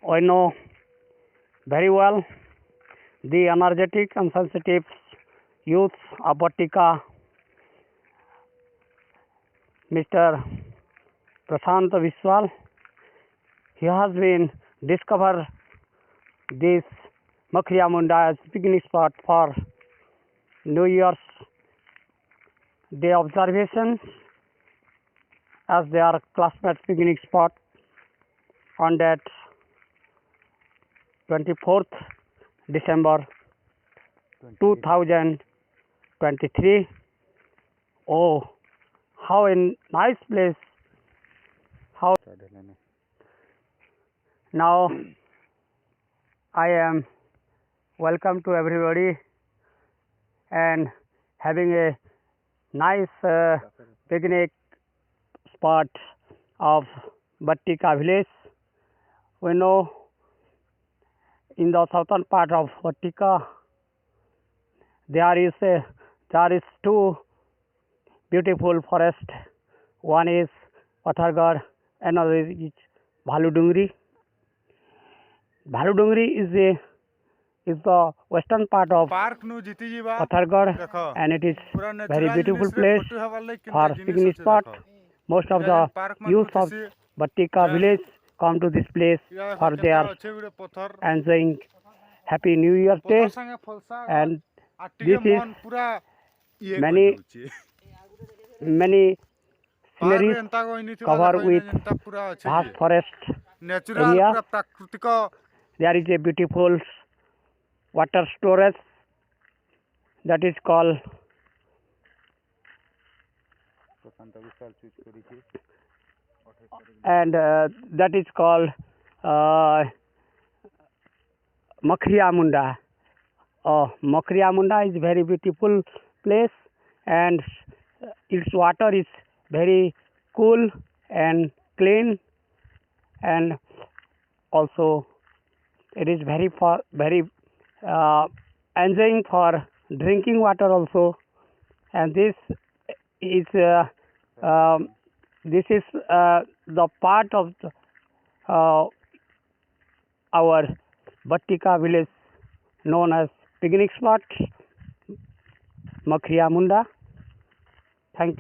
We know very well the energetic and sensitive youth of Badatika, Mr. Prashant Biswal. He has been discovered this Makhriya Munda as picnic spot for New Year's Day observations as their classmates picnic spot on that 24th December 2023. Oh, how a nice place. How now I am welcome to everybody and having a nice picnic spot of Badatika village. We know in the southern part of Badatika there is two beautiful forests. One is Pathargarh, another is Bhaludungri. Bhaludungri is the western part of Pathargarh, and it is very beautiful place for picnic spot. Most of the youth of Badatika village come to this place for their enjoying Happy New Year Day, and this is many sceneries covered with vast forest area. There is a beautiful water storage that is called Makhriya Munda. Makhriya Munda is very beautiful place, and its water is very cool and clean, and also it is very enjoying for drinking water also. And this is the part of our Badatika village known as picnic spot Makhriya Munda.